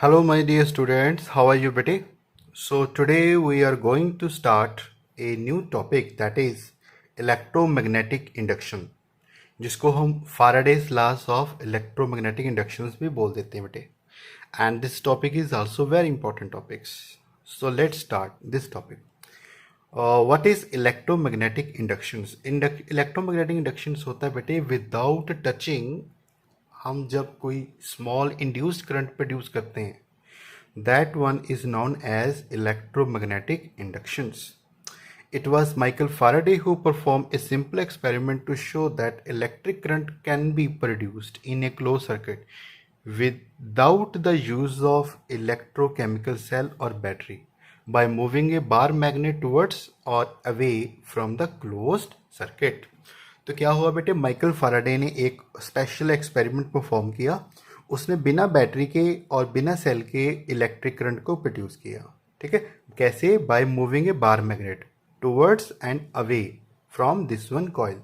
Hello, my dear students. How are you, Betty? So, today we are going to start a new topic that is electromagnetic induction, जिसको हम Faraday's laws of electromagnetic inductions भी बोल देते हैं बेटे. And this topic is also very important topics. So, let's start this topic. What is electromagnetic inductions? Electromagnetic inductions होता है बेटे without touching. हम जब कोई स्मॉल इंड्यूस्ड करंट प्रोड्यूस करते हैं that one is known as electromagnetic inductions. It was Michael Faraday who performed a simple experiment to show that electric current can be produced in a closed circuit without the use of electrochemical cell or battery by moving a bar magnet towards or away from the closed circuit. तो क्या हुआ बेटे, Michael फाराडे ने एक special experiment perform किया. उसने बिना battery के और बिना सेल के इलेक्ट्रिक करंट को प्रोड्यूस किया. ठीक है, कैसे? By moving A bar magnet towards and away from this one coil.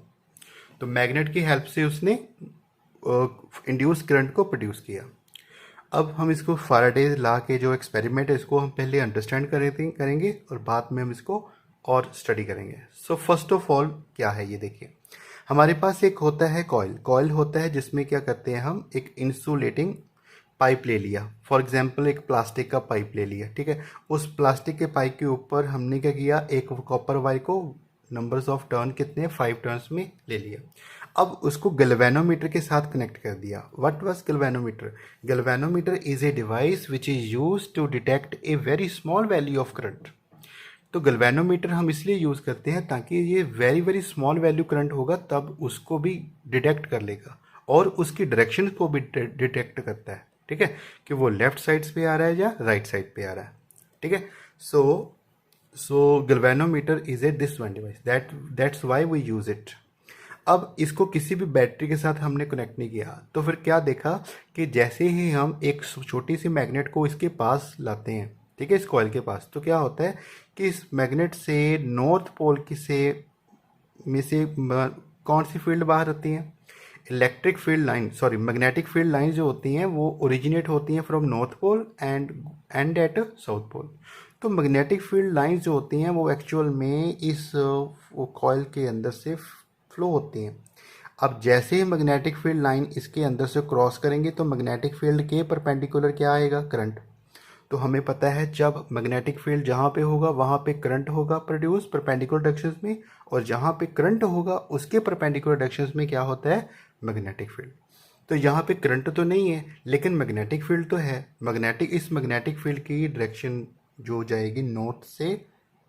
तो मैग्नेट की हेल्प से उसने इंड्यूस करंट को प्रोड्यूस किया. अब हम इसको फाराडे लॉ के जो एक्सपेरिमेंट है इसको हम पहले अंडरस्टैंड करेंगे और बाद में हम इसको और स्टडी करेंगे. सो फर्स्ट ऑफ ऑल क्या है ये देखिए. हमारे पास एक होता है कॉइल होता है जिसमें क्या करते हैं हम एक इंसुलेटिंग पाइप ले लिया. फॉर एग्जांपल एक प्लास्टिक का पाइप ले लिया. ठीक है, उस प्लास्टिक के पाइप के ऊपर हमने क्या किया, एक कॉपर वायर को नंबर्स ऑफ टर्न कितने 5 टर्न्स में ले लिया. अब उसको गैल्वेनोमीटर के साथ कनेक्ट कर दिया. What was galvanometer? Galvanometer is a device which is used to detect a very small value of current. तो गैल्वेनोमीटर हम इसलिए यूज़ करते हैं ताकि ये very very small value current होगा तब उसको भी डिटेक्ट कर लेगा और उसकी डायरेक्शन को भी डिटेक्ट करता है. ठीक है, कि वो लेफ्ट साइड पे आ रहा है या राइट साइड पे आ रहा है. ठीक है, so galvanometer is a this one device that's why we use it. अब इसको किसी भी बैटरी के साथ हमने कनेक्ट नहीं किया तो फिर क्या देखा कि जैसे ही हम एक छोटी सी मैग्नेट को इसके पास लाते हैं, ठीक है, इस कॉइल के पास, तो क्या होता है कि इस मैग्नेट से नॉर्थ पोल की से में से कौन सी फील्ड बाहर आती हैं? Electric field line, sorry magnetic field line जो होती हैं वो ओरिजिनेट होती हैं from north pole and at south pole. तो मैग्नेटिक फील्ड लाइंस जो होती हैं वो एक्चुअल में इस वो कॉइल के अंदर से फ्लो होती हैं. अब जैसे ही मैग्नेटिक फील्ड लाइन इसके अंदर से क्रॉस करेंगे तो मैग्नेटिक फील्ड के परपेंडिकुलर क्या आएगा? करंट. तो हमें पता है जब मैग्नेटिक फील्ड जहाँ पे होगा वहाँ पे करंट होगा प्रोड्यूस परपेंडिकुलर डायरेक्शंस में, और जहाँ पे करंट होगा उसके परपेंडिकुलर डायरेक्शंस में क्या होता है? Magnetic field. तो यहाँ पे करंट तो नहीं है लेकिन मैग्नेटिक फील्ड तो है. इस मैग्नेटिक फील्ड की डायरेक्शन जो जाएगी नॉर्थ से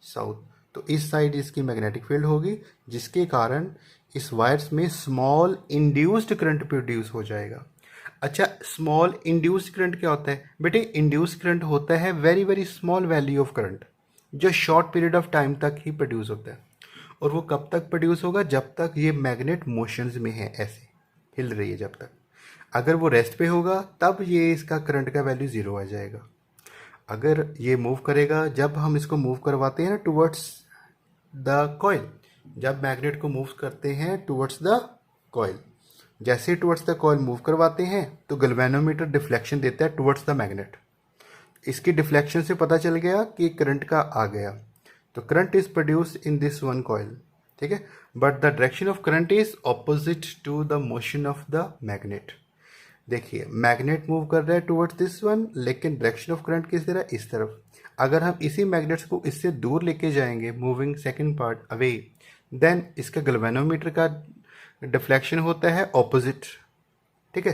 साउथ, तो इस साइड इसकी मैग्नेटिक फील्ड होगी जिसके कारण इस वायर्स में स्मॉल इंड्यूस्ड करंट प्रोड्यूस हो जाएगा. अच्छा, स्मॉल इंड्यूस्ड करंट क्या होता है बेटे? इंड्यूस्ड करंट होता है very very small value of current जो शॉर्ट पीरियड ऑफ टाइम तक ही प्रोड्यूस होता है. और वो कब तक प्रोड्यूस होगा? जब तक ये मैग्नेट मोशंस में है, ऐसे हिल रही है जब तक. अगर वो रेस्ट पे होगा तब ये इसका करंट का वैल्यू ज़ीरो आ जाएगा. अगर ये मूव करेगा, जब हम इसको मूव करवाते हैं ना टुवर्ड्स द कॉइल, जब मैग्नेट को मूव करते हैं टुवर्ड्स द कॉइल, जैसे टुवर्ड्स द कॉइल मूव करवाते हैं तो गैल्वेनोमीटर डिफ्लेक्शन देता है टुवर्ड्स द मैग्नेट. इसकी डिफ्लेक्शन से पता चल गया कि करंट का आ गया. तो current is produce in this one coil. ठीक है, but the direction of current is opposite to the motion of the magnet. देखिए, मैग्नेट मूव कर रहा है टुवर्ड्स दिस वन लेकिन डायरेक्शन ऑफ करंट किस तरह? इस तरफ. अगर हम इसी मैग्नेट्स को इससे दूर लेके जाएंगे, moving second part away, then इसका गैल्वेनोमीटर का डिफ्लेक्शन होता है ऑपोजिट. ठीक है,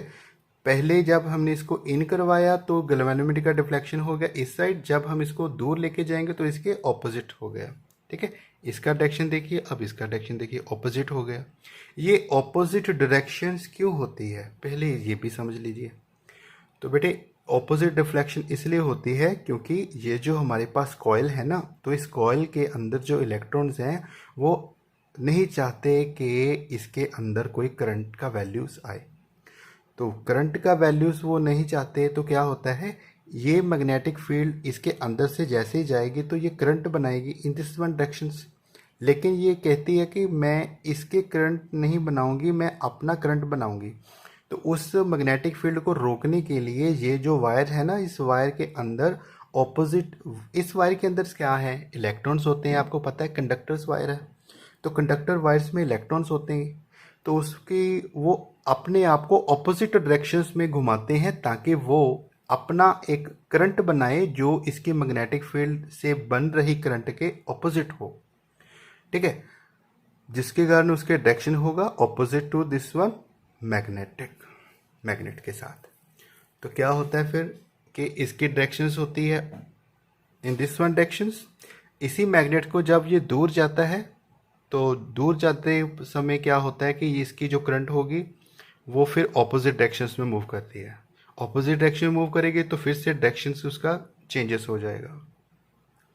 पहले जब हमने इसको इन करवाया तो गैल्वेनोमीटर का डिफ्लेक्शन हो गया इस साइड, जब हम इसको दूर लेके जाएंगे तो इसके ऑपोजिट हो गया. ठीक है, इसका डायरेक्शन देखिए, अब इसका डायरेक्शन देखिए, ऑपोजिट हो गया. ये ऑपोजिट डायरेक्शंस क्यों होती है पहले ये भी समझ लीजिए. तो बेटे ऑपोजिट डिफ्लेक्शन इसलिए होती है क्योंकि ये जो हमारे पास कॉइल है ना, तो इस कॉइल के अंदर जो इलेक्ट्रॉन्स हैं वो नहीं चाहते कि इसके अंदर कोई करंट का वैल्यूज़ आए. तो करंट का वैल्यूज़ वो नहीं चाहते तो क्या होता है, ये मैग्नेटिक फील्ड इसके अंदर से जैसे ही जाएगी तो ये करंट बनाएगी इन दिस वन डायरेक्शंस. लेकिन ये कहती है कि मैं इसके करंट नहीं बनाऊंगी, मैं अपना करंट बनाऊंगी. तो उस मैग्नेटिक फील्ड को रोकने के लिए ये जो वायर है ना, इस वायर के अंदर ऑपोजिट, इस वायर के अंदर क्या है, इलेक्ट्रॉन्स होते हैं, आपको पता है कंडक्टर्स वायर है, तो कंडक्टर वायर्स में इलेक्ट्रॉन्स होते हैं, तो उसकी वो अपने आप को ऑपोजिट डायरेक्शंस में घुमाते हैं ताकि वो अपना एक करंट बनाए जो इसके मैग्नेटिक फील्ड से बन रही करंट के ऑपोजिट हो, ठीक है, जिसके कारण उसके डायरेक्शन होगा opposite to this one magnet के साथ। तो क्या होता है फिर कि इसकी डायरेक्शंस होती है इन दिस वन डायरेक्शंस। इसी मैग्नेट को जब ये दूर जाता है तो दूर जाते समय क्या होता है कि इसकी जो करंट होगी वो फिर ऑपोजिट डायरेक्शंस में मूव करती है, ऑपोजिट डायरेक्शन में मूव करेगी तो फिर से डायरेक्शंस उसका चेंजेस हो जाएगा,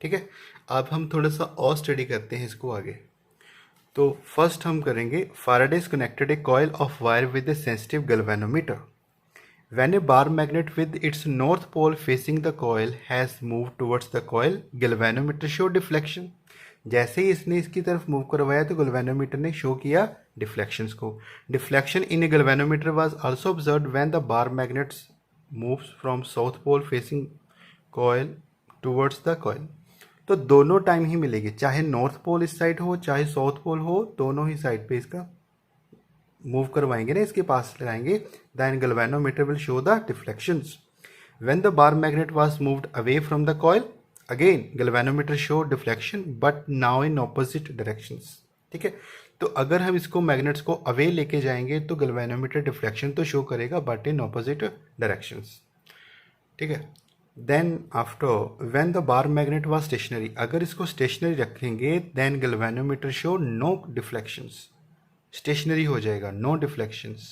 ठीक है। अब हम थोड़ा सा और स्टडी करते हैं इसको आगे। तो फर्स्ट हम करेंगे Faraday's connected a coil of wire with a sensitive galvanometer. When a bar magnet with its north pole facing the coil has moved towards the coil, galvanometer show deflection. जैसे ही इसने इसकी तरफ मूव करवाया तो galvanometer ने show किया deflections को। Deflection in a galvanometer was also observed when the bar magnets moves from south pole facing coil towards the coil. तो दोनों टाइम ही मिलेगी, चाहे नॉर्थ पोल इस साइड हो चाहे साउथ पोल हो, दोनों ही साइड पे इसका मूव करवाएंगे ना, इसके पास लगाएंगे, then galvanometer will show the deflections. When the bar magnet was moved away from the coil, again galvanometer show deflection but now in opposite directions, ठीक है। तो अगर हम इसको मैग्नेट्स को अवे लेके जाएंगे तो गैल्वेनोमीटर डिफ्लेक्शन तो शो करेगा बट इन ऑपोजिट डायरेक्शंस, ठीक है। Then after when the bar magnet was stationary, अगर इसको स्टेशनरी रखेंगे then galvanometer show no deflections, stationary हो जाएगा, नो डिफ्लेक्शंस,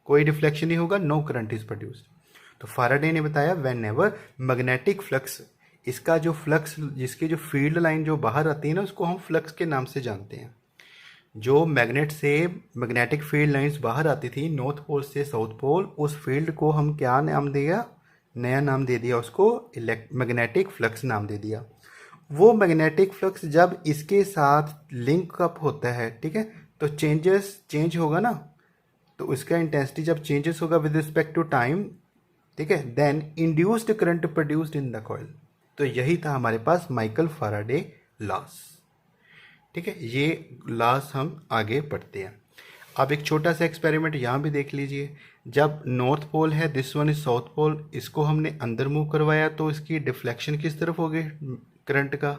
कोई डिफ्लेक्शन नहीं होगा, नो करंट इज प्रोड्यूस्ड। तो फाराडे ने बताया व्हेन एवर मैग्नेटिक फ्लक्स, इसका जो फ्लक्स, जिसकी जो फील्ड लाइन जो बाहर आती है ना उसको हम फ्लक्स के नाम से जानते हैं। जो मैग्नेट से मैग्नेटिक फील्ड लाइंस बाहर आती थी नॉर्थ पोल से साउथ पोल, उस फील्ड को हम क्या नाम दिया, नया नाम दे दिया उसको, मैग्नेटिक फ्लक्स नाम दे दिया। वो मैग्नेटिक फ्लक्स जब इसके साथ लिंक अप होता है, ठीक है, तो चेंज होगा ना, तो उसका इंटेंसिटी जब चेंजेस होगा विद रिस्पेक्ट टू टाइम, ठीक है, then induced current produced in the coil. तो यही था हमारे पास माइकल फाराडे लॉस, ठीक है। ये लॉस हम आगे पढ़ते हैं। अब एक छोटा सा एक्सपेरिमेंट यहाँ भी देख लीजिए। जब नॉर्थ पोल है, this one is south pole, इसको हमने अंदर मूव करवाया तो इसकी डिफ्लेक्शन किस तरफ हो गई करंट का,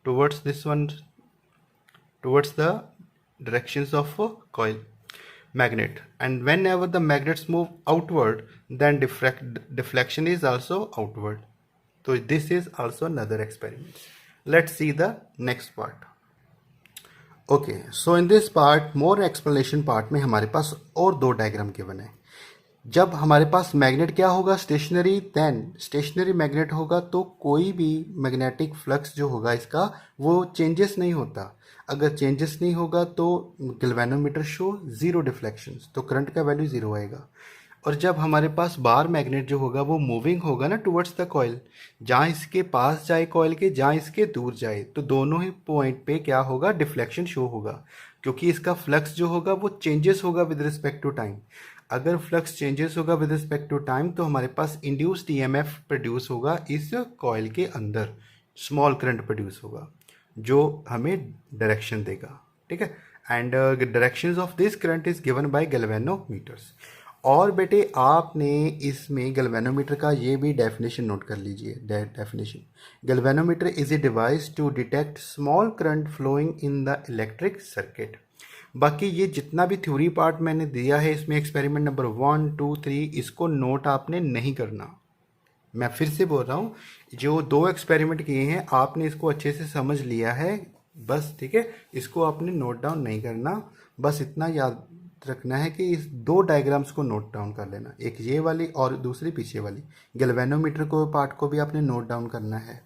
towards this one, towards the directions of a coil magnet, and whenever the magnets move outward then deflection is also outward. So this is also another experiment. Let's see the next part. Okay, so in this part more explanation part में हमारे पास और दो diagram given है। जब हमारे पास magnet क्या होगा, stationery, then stationery magnet होगा तो कोई भी मैग्नेटिक फ्लक्स जो होगा इसका वो चेंजेस नहीं होता। अगर चेंजेस नहीं होगा तो गैल्वेनोमीटर शो जीरो डिफ्लेक्शंस, तो करंट का वैल्यू जीरो आएगा। और जब हमारे पास बार मैग्नेट जो होगा वो मूविंग होगा ना टुवर्ड्स द कॉइल, जहाँ इसके पास जाए कॉइल के, जहाँ इसके दूर जाए, तो दोनों ही पॉइंट पे क्या होगा, डिफ्लेक्शन शो होगा, क्योंकि इसका फ्लक्स जो होगा वो चेंजेस होगा विद रिस्पेक्ट टू टाइम। अगर फ्लक्स चेंजेस होगा विद रिस्पेक्ट टू टाइम तो हमारे पास इंड्यूस्ड ईएमएफ प्रोड्यूस होगा इस कॉइल के अंदर, स्मॉल करंट प्रोड्यूस होगा जो हमें डायरेक्शन देगा, ठीक है। And directions of this current is given by galvanometers. और बेटे आपने इसमें गैल्वेनोमीटर का ये भी डेफिनेशन नोट कर लीजिए। Definition, galvanometer is a device to detect small current flowing in the electric circuit. बाकी ये जितना भी थ्योरी पार्ट मैंने दिया है इसमें एक्सपेरिमेंट नंबर 1, 2, 3 इसको नोट आपने नहीं करना। मैं फिर से बोल रहा हूँ, जो दो एक्सपेरिमेंट किए हैं आपने इसको अच्छे से समझ लिया है बस, ठीक है। इसको आपने नोट डाउन नहीं करना, बस इतना याद रखना है कि इस दो डायग्राम्स को नोट डाउन कर लेना, एक ये वाली और दूसरी पीछे वाली। गैल्वेनोमीटर को पार्ट को भी आपने नोट डाउन करना है,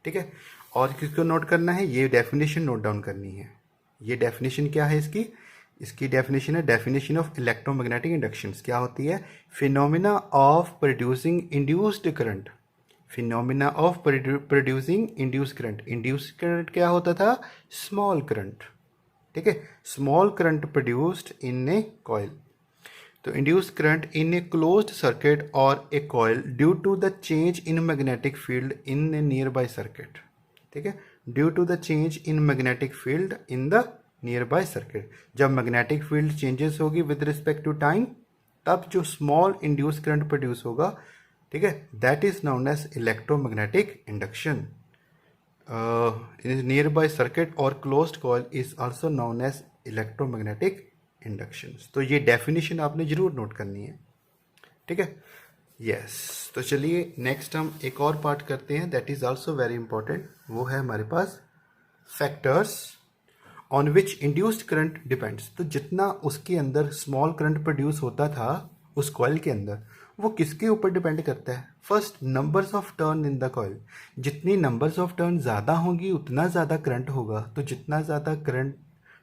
ठीक है। और किसको नोट करना है, ये डेफिनेशन नोट डाउन करनी है। ये डेफिनेशन क्या है इसकी डेफिनेशन है डेफिनेशन ऑफ इलेक्ट्रोमैग्नेटिक इंडक्शंस। क्या होती है, phenomena of producing induced current, phenomena of producing induced current. Induced current क्या होता था, स्मॉल करंट, ठीक है, small current produced in a coil. तो induce current in a closed circuit और a coil due to the change in magnetic field in a nearby circuit, ठीक है, due to the change in magnetic field in the nearby circuit. जब magnetic field changes होगी with respect to time, तब जो small induce current produce होगा, ठीक है, that is known as electromagnetic induction. Nearby circuit और closed coil is also known as electromagnetic induction. तो ये डेफिनेशन आपने जरूर नोट करनी है, ठीक है, यस। तो चलिए नेक्स्ट हम एक और पार्ट करते हैं, that is also very important. वो है हमारे पास factors on which induced current depends. तो जितना उसके अंदर स्मॉल करंट प्रोड्यूस होता था उस कॉइल के अंदर, वो किसके ऊपर डिपेंड करता है? First, numbers of turn in the coil. जितनी नंबर्स ऑफ टर्न ज़्यादा होंगी उतना ज़्यादा करंट होगा, तो जितना ज़्यादा करंट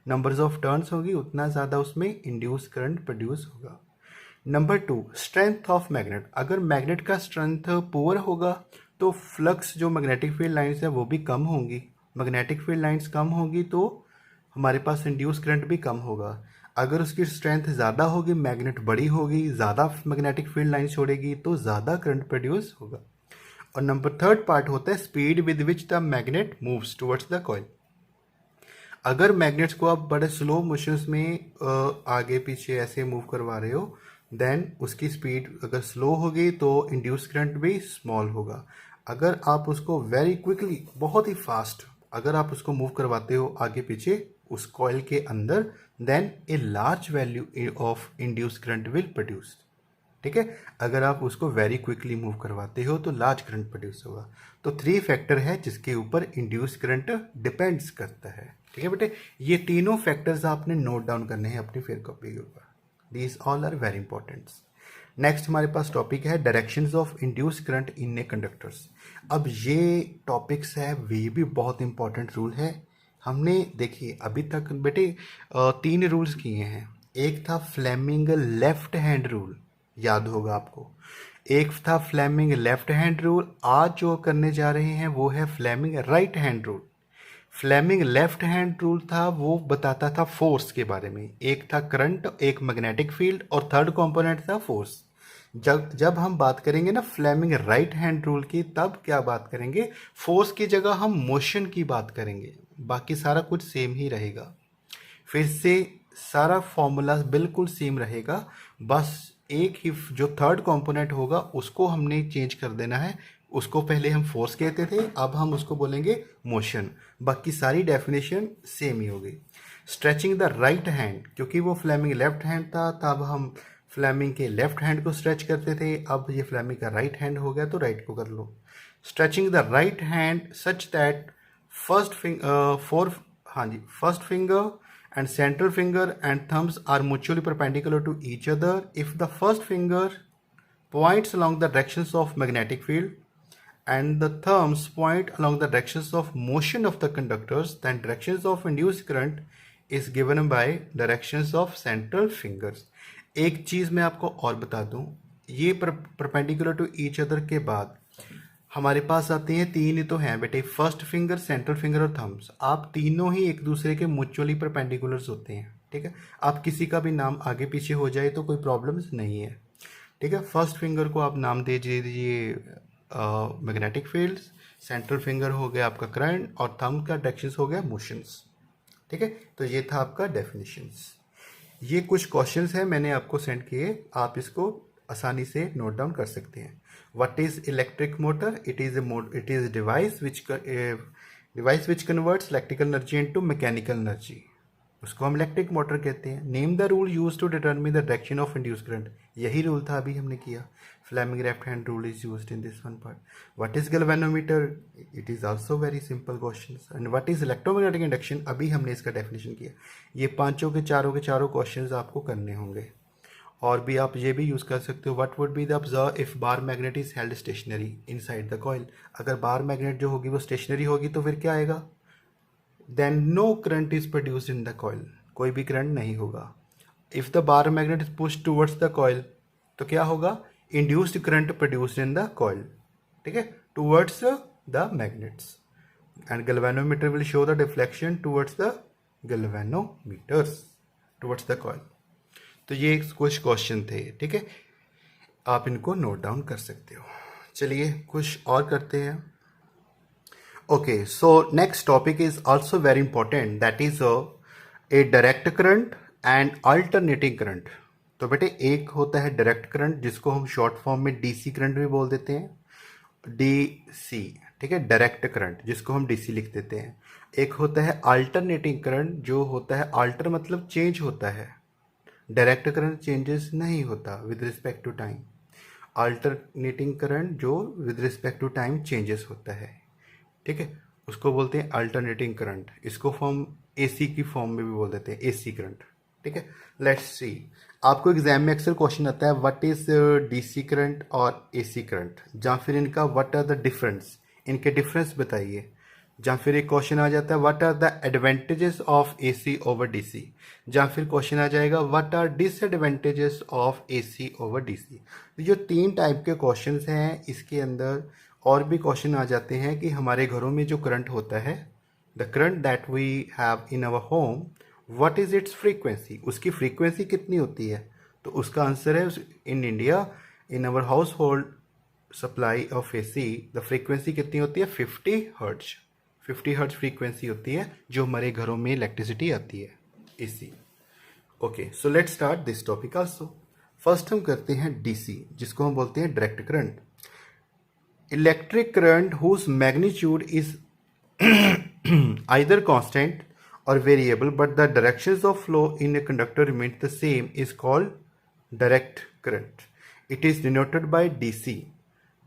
नंबर्स ऑफ टर्न्स होगी उतना ज़्यादा उसमें इंड्यूस करंट प्रोड्यूस होगा। Number 2, strength of magnet. अगर मैग्नेट का स्ट्रेंथ पुअर होगा तो फ्लक्स, जो मैग्नेटिक फील्ड लाइंस है वो भी कम होंगी। मैग्नेटिक फील्ड लाइंस कम होगी तो हमारे पास इंड्यूस करंट भी कम होगा। अगर उसकी स्ट्रेंथ ज़्यादा होगी, मैग्नेट बड़ी होगी, ज़्यादा मैग्नेटिक फील्ड लाइन छोड़ेगी, तो ज़्यादा करंट प्रोड्यूस होगा। और नंबर 3 पार्ट होता है speed with which the magnet moves towards the coil. अगर मैग्नेट्स को आप बड़े स्लो मोशंस में आगे पीछे ऐसे मूव करवा रहे हो, देन उसकी स्पीड अगर स्लो होगी तो इंड्यूस करंट भी स्मॉल होगा। अगर आप उसको वेरी क्विकली, बहुत ही फास्ट अगर आप उसको मूव करवाते हो आगे पीछे उस कॉइल के अंदर, then a large value of induce current will produce, ठीक है। अगर आप उसको वेरी क्विकली मूव करवाते हो तो लार्ज करंट प्रोड्यूस होगा। तो 3 फैक्टर है जिसके ऊपर इंड्यूस करंट डिपेंड्स करता है, ठीक है बेटे। ये तीनों फैक्टर्स आपने नोट डाउन करने हैं अपनी फेयर कॉपी के ऊपर। These all are very important. Next हमारे पास टॉपिक है directions of induce current in a conductors. अब ये टॉपिक्स है, वे भी बहुत इंपॉर्टेंट रूल है। हमने देखिए अभी तक बेटे 3 रूल्स किए हैं। एक था फ्लेमिंग लेफ्ट हैंड रूल, याद होगा आपको। एक था फ्लेमिंग लेफ्ट हैंड रूल। आज जो करने जा रहे हैं वो है Fleming right hand rule. Fleming left hand rule था, वो बताता था फोर्स के बारे में। एक था करंट, एक मैग्नेटिक फील्ड, और थर्ड कंपोनेंट था फोर्स। जब हम बात करेंगे ना फ्लेमिंग राइट हैंड रूल की, तब क्या बात करेंगे? फोर्स की जगह हम मोशन की बात करेंगे, बाकी सारा कुछ सेम ही रहेगा। फिर से सारा फॉर्मूला बिल्कुल सेम रहेगा, बस एक ही जो थर्ड कंपोनेंट होगा उसको हमने चेंज कर देना है। उसको पहले हम फोर्स कहते थे, अब हम उसको बोलेंगे मोशन। बाकी सारी डेफिनेशन सेम ही होगी। स्ट्रेचिंग द राइट हैंड, क्योंकि वो फ्लेमिंग लेफ्ट हैंड था, तब हम फ्लेमिंग के लेफ्ट हैंड को स्ट्रेच करते थे। अब ये फ्लेमिंग का राइट हैंड हो गया तो राइट को कर लो। Stretching the right hand such that first finger and central finger and thumbs are mutually perpendicular to each other. If the first finger points along the directions of magnetic field and the thumbs point along the directions of motion of the conductors, then directions of induced current is given by directions of central fingers. एक चीज़ मैं आपको और बता दूं, ये perpendicular to each other के बाद हमारे पास आते हैं 3 ही तो हैं बेटे, फर्स्ट फिंगर, सेंट्रल फिंगर और थम्स। आप तीनों ही एक दूसरे के म्यूचुअली परपेंडिकुलर्स होते हैं, ठीक है। आप किसी का भी नाम आगे पीछे हो जाए तो कोई प्रॉब्लम्स नहीं है, ठीक है। फर्स्ट फिंगर को आप नाम दे दीजिए मैग्नेटिक फील्ड्स, सेंट्रल फिंगर हो गया आपका करंट, और थंब का डायरेक्शंस हो गया मोशंस, ठीक है। तो ये था आपका डेफिनेशंस। ये कुछ क्वेश्चंस हैं मैंने आपको सेंड किए, आप इसको आसानी से नोट डाउन कर सकते हैं। What is electric motor? It is a device which converts electrical energy into mechanical energy. उसको हम इलेक्ट्रिक मोटर कहते हैं। Name the rule use to determine the direction of induce current. यही रूल था, अभी हमने किया। Fleming left hand rule is used in this one part. What is galvanometer? It is also very simple question. And what is electromagnetic induction? अभी हमने इसका definition किया। ये पांचों के चारों क्वेश्चंस आपको करने होंगे। और भी आप ये भी यूज़ कर सकते हो, what would be the observe if bar magnet is held stationary inside the coil. अगर बार मैग्नेट जो होगी वो स्टेशनरी होगी तो फिर क्या आएगा? Then no current is produced in the coil, कोई भी करंट नहीं होगा। If the bar magnet is push towards the coil तो क्या होगा? Induced current produced in the coil, ठीक है, towards the magnets. And galvanometer will show the deflection towards the galvanometers towards the coil. तो ये कुछ क्वेश्चन थे, ठीक है, आप इनको नोट डाउन कर सकते हो। चलिए कुछ और करते हैं। Okay, so next topic is also very important, that is a direct current and alternating current। तो बेटे एक होता है डायरेक्ट करंट जिसको हम शॉर्ट फॉर्म में डीसी करंट भी बोल देते हैं, डीसी, ठीक है, डायरेक्ट करंट जिसको हम डीसी लिख देते हैं। एक होता है अल्टरनेटिंग करंट जो होता है, अल्टर मतलब चेंज होता है, डायरेक्ट करंट चेंजेस नहीं होता with respect to time, alternating current जो with respect to time changes होता है, ठीक है, उसको बोलते हैं अल्टरनेटिंग करंट। इसको फॉर्म एसी की फॉर्म में भी बोल देते हैं, एसी करंट, ठीक है। लेट्स सी, आपको एग्जाम में अक्सर क्वेश्चन आता है व्हाट इज डीसी करंट और एसी करंट, या फिर इनका व्हाट आर द डिफरेंस, इनके डिफरेंस बताइए। या फिर एक क्वेश्चन आ जाता है what are the advantages of AC over DC, या फिर क्वेश्चन आ जाएगा what are disadvantages of AC over DC. तो जो 3 टाइप के क्वेश्चंस हैं इसके अंदर और भी क्वेश्चन आ जाते हैं कि हमारे घरों में जो करंट होता है, the current that we have in our home, what is its frequency, उसकी फ्रीक्वेंसी कितनी होती है। तो उसका आंसर है in India in our house hold supply of AC the frequency कितनी होती है, 50 हर्ट्ज, 50 हर्ट्ज फ्रीक्वेंसी होती है जो हमारे घरों में इलेक्ट्रिसिटी आती है, AC. Okay, so let's start this topic also. First हम करते हैं डीसी जिसको हम बोलते हैं direct current. Electric current whose magnitude is either constant or variable but the directions of flow in a conductor remain the same is called direct current. It is denoted by DC।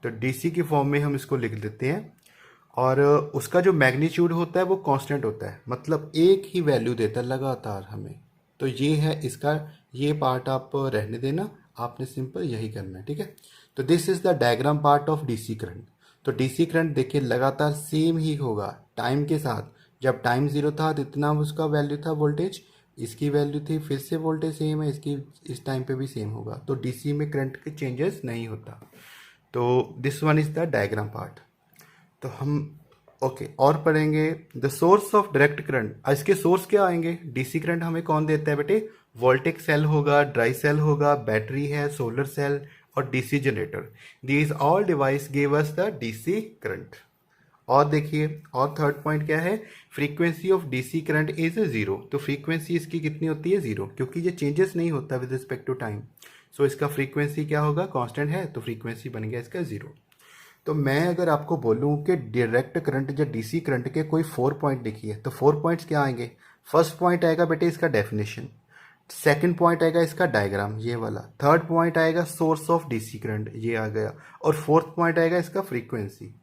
तो DC की form में हम इसको लिख देते हैं और उसका जो मैग्नीट्यूड होता है वो कांस्टेंट होता है, मतलब एक ही वैल्यू देता है लगातार हमें। तो ये है इसका, ये पार्ट आप रहने देना, आपने सिंपल यही करना है, ठीक है। तो this is the diagram part of DC current. तो डीसी करंट देखिए लगातार सेम ही होगा टाइम के साथ। जब टाइम 0 था तो इतना उसका वैल्यू था वोल्टेज, इसकी वैल्यू थी, फिर से वोल्टेज सेम है, इसकी इस टाइम पे भी सेम होगा। तो डीसी में करंट के चेंजेस नहीं होता। तो this one is the diagram part. तो हम ओके और पढ़ेंगे the source of direct current. इसके सोर्स क्या आएंगे, डीसी करंट हमें कौन देता है बेटे, वोल्टेज सेल होगा, ड्राई सेल होगा, बैटरी है, सोलर सेल और DC generator. These all device give us the DC current. और देखिए, और थर्ड पॉइंट क्या है, frequency of DC current is 0। तो फ्रीक्वेंसी इसकी कितनी होती है, 0, क्योंकि ये चेंजेस नहीं होता विद रिस्पेक्ट टू टाइम। सो इसका फ्रीक्वेंसी क्या होगा, कांस्टेंट है, तो फ्रीक्वेंसी बन गया इसका 0। तो मैं अगर आपको बोलूं कि डायरेक्ट करंट या डीसी करंट के कोई 4 पॉइंट लिखिए, तो 4 पॉइंट्स क्या आएंगे। फर्स्ट पॉइंट आएगा बेटे इसका डेफिनेशन, सेकंड पॉइंट आएगा इसका डायग्राम ये वाला, थर्ड पॉइंट आएगा सोर्स ऑफ डीसी करंट ये आ गया, और फोर्थ पॉइंट आएगा इसका फ्रीक्वेंसी।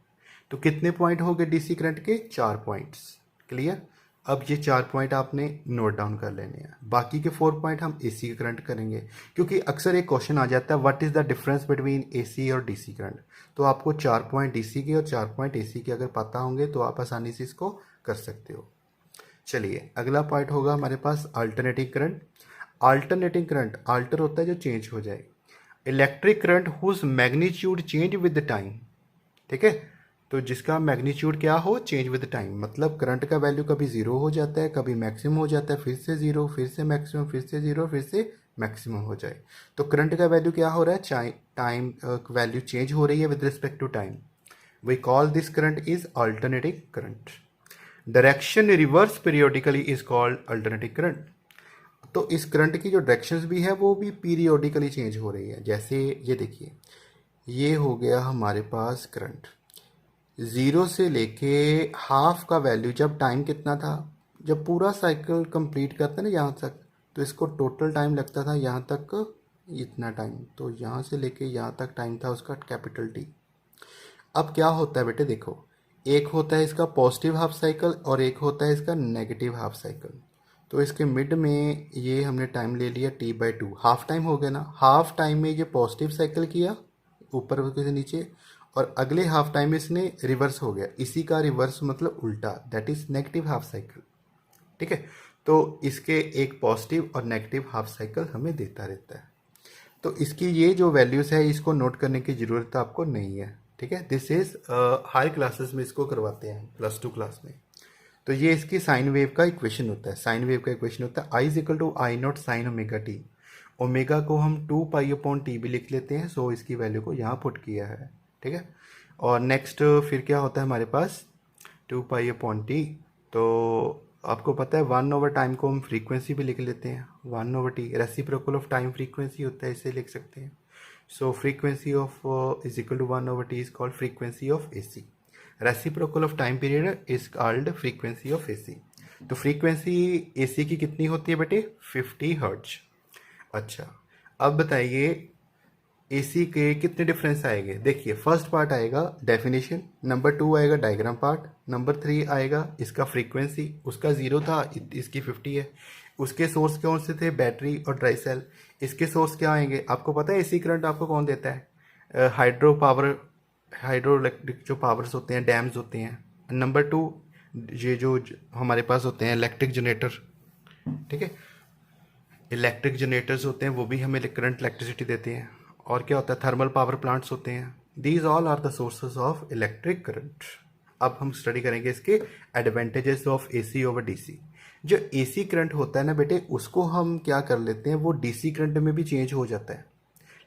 तो कितने पॉइंट हो गए डीसी करंट के, 4 पॉइंट्स। क्लियर। अब ये 4 पॉइंट आपने नोट डाउन कर लेने हैं, बाकी के 4 पॉइंट हम एसी करंट करेंगे, क्योंकि अक्सर एक क्वेश्चन आ जाता है what is the difference between AC और डीसी करंट। तो आपको 4 पॉइंट डीसी के और 4 पॉइंट एसी के अगर पता होंगे तो आप आसानी से इसको कर सकते हो। चलिए अगला पॉइंट होगा हमारे पास alternating current. Alternating current, alter होता है जो चेंज हो जाए। Electric current whose magnitude change with the time, ठीक है, तो जिसका मैग्नीट्यूड क्या हो, चेंज विद टाइम, मतलब करंट का वैल्यू कभी 0 हो जाता है, कभी मैक्सिमम हो जाता है, फिर से 0, फिर से मैक्सिमम, फिर से 0, फिर से मैक्सिमम हो जाए। तो करंट का वैल्यू क्या हो रहा है, टाइम वैल्यू चेंज हो रही है with respect to time. We call this current is alternating current. Direction reverse periodically is called alternating current. तो इस करंट की जो डायरेक्शंस भी है वो भी पीरियोडिकली चेंज हो रही है। जैसे ये देखिए, ये हो गया हमारे पास करंट 0 से लेके हाफ का वैल्यू, जब टाइम कितना था, जब पूरा साइकिल कंप्लीट करता है ना यहाँ तक, तो इसको टोटल टाइम लगता था यहाँ तक इतना टाइम, तो यहाँ से लेके यहाँ तक टाइम था उसका कैपिटल टी। अब क्या होता है बेटे, देखो एक होता है इसका पॉजिटिव हाफ साइकिल और एक होता है इसका नेगेटिव हाफ साइकिल। तो इसके मिड में ये हमने टाइम ले लिया T/2, हाफ टाइम हो गया ना। हाफ टाइम में ये पॉजिटिव साइकिल किया ऊपर से नीचे, और अगले हाफ टाइम में इसने रिवर्स हो गया, इसी का रिवर्स मतलब उल्टा, that is negative half cycle, ठीक है। तो इसके एक पॉजिटिव और नेगेटिव हाफ साइकिल हमें देता रहता है। तो इसकी ये जो वैल्यूज़ है इसको नोट करने की ज़रूरत आपको नहीं है, ठीक है। दिस इज़ हाई क्लासेस में इसको करवाते हैं, +2 क्लास में। तो ये इसकी साइन वेव का इक्वेशन होता है, साइन वेव का इक्वेशन होता है I = I0 sin ω t। Omega को हम 2 पाई/t भी लिख लेते हैं, सो इसकी वैल्यू को यहाँ पुट किया है, ठीक है। और नेक्स्ट फिर क्या होता है हमारे पास 2 पाई/t, तो आपको पता है 1/टाइम को हम फ्रीक्वेंसी भी लिख लेते हैं, 1/t reciprocal of time frequency होता है, इसे लिख सकते हैं। So frequency of is equal to 1/t is called frequency of AC। Reciprocal of time period is called frequency of AC। तो फ्रीक्वेंसी AC की कितनी होती है बेटे? 50 हर्ट्ज। अच्छा, अब बताइए AC के कितने डिफरेंस आएंगे? देखिए, फर्स्ट पार्ट आएगा डेफिनेशन, नंबर 2 आएगा डायग्राम पार्ट, नंबर 3 आएगा इसका फ्रीक्वेंसी, उसका 0 था, इसकी 50 है। उसके सोर्स कौन से थे? बैटरी और ड्राई सेल। इसके सोर्स क्या आएंगे? आपको पता है AC करंट आपको कौन देता है? हाइड्रो पावर, हाइड्रो इलेक्ट्रिक जो पावर्स होते हैं, डैम्स होते हैं। नंबर 2 ये जो हमारे पास होते हैं इलेक्ट्रिक जनरेटर, ठीक है, इलेक्ट्रिक जनरेटर्स होते हैं, वो भी हमें करंट इलेक्ट्रिसिटी देते हैं। और क्या होता है? थर्मल पावर प्लांट्स होते हैं। These all are the sources of electric current. अब हम स्टडी करेंगे इसके advantages of AC over DC। जो AC करंट होता है ना बेटे, उसको हम क्या कर लेते हैं, वो DC करंट में भी चेंज हो जाता है,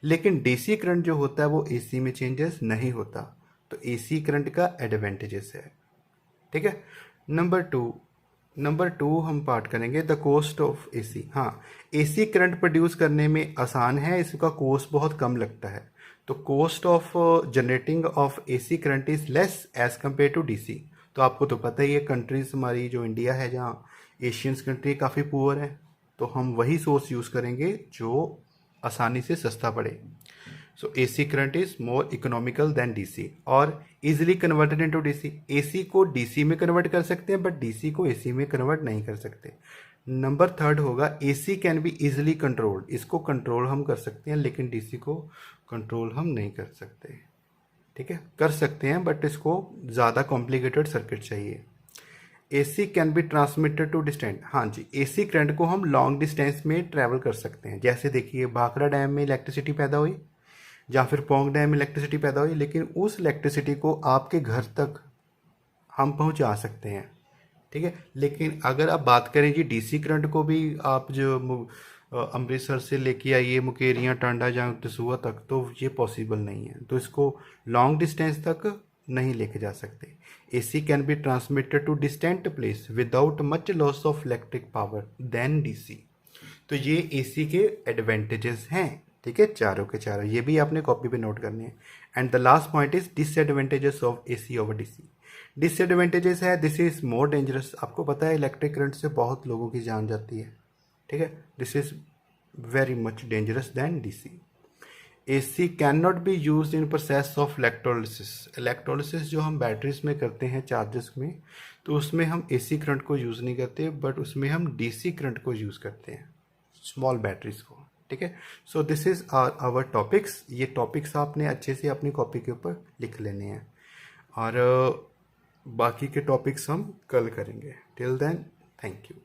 लेकिन DC करंट जो होता है वो AC में चेंजेस नहीं होता। तो AC करंट का एडवांटेजेस है, ठीक है। नंबर टू हम पार्ट करेंगे द कॉस्ट ऑफ AC। हाँ, AC करंट प्रोड्यूस करने में आसान है, इसका कॉस्ट बहुत कम लगता है। तो cost of generating of AC current is less as compare to DC। तो आपको तो पता ही है, कंट्रीज हमारी जो इंडिया है, जहाँ एशियंस कंट्री काफ़ी पुअर है, तो हम वही सोर्स यूज़ करेंगे जो आसानी से सस्ता पड़े। सो AC current is more economical then DC और easily converted into DC। AC को DC में कन्वर्ट कर सकते हैं, बट DC को AC में कन्वर्ट नहीं कर सकते। नंबर 3 होगा AC can be easily controlled. इसको कंट्रोल हम कर सकते हैं, लेकिन DC को कंट्रोल हम नहीं कर सकते, ठीक है। कर सकते हैं, बट इसको ज़्यादा कॉम्प्लिकेटेड सर्किट चाहिए। AC can be transmitted to distant. हाँ जी, AC करंट को हम लॉन्ग डिस्टेंस में ट्रैवल कर सकते हैं। जैसे देखिए, भाखड़ा डैम में इलेक्ट्रिसिटी पैदा हुई, या फिर पोंग डैम में इलेक्ट्रिसिटी पैदा हुई, लेकिन उस इलेक्ट्रिसिटी को आपके घर तक हम पहुंचा सकते हैं, ठीक है। लेकिन अगर आप बात करें जी DC करंट को भी, आप जो अमृतसर से लेके आइए मुकेरियाँ, टांडा या दसूहा तक, तो ये पॉसिबल नहीं है। तो इसको लॉन्ग डिस्टेंस तक नहीं लेके जा सकते। AC can be transmitted to distant place without much loss of electric power then DC। तो ये AC के एडवांटेजेस हैं, ठीक है, चारों के चारों। ये भी आपने कॉपी पे नोट करने हैं। And the last point is disadvantages of AC over DC। Disadvantages है, दिस इज मोर डेंजरस। आपको पता है इलेक्ट्रिक करंट से बहुत लोगों की जान जाती है, ठीक है। This is very much dangerous than DC। AC can not be use in process of electrolysis. Electrolysis जो हम बैटरीज में करते हैं, चार्जेस में, तो उसमें हम AC करंट को यूज़ नहीं करते, बट उसमें हम DC करंट को यूज़ करते हैं, स्मॉल बैटरीज को, ठीक है। So this is our topics. ये टॉपिक्स आपने अच्छे से अपनी कॉपी के ऊपर लिख लेने हैं, और बाकी के टॉपिक्स हम कल करेंगे। Till then, thank you.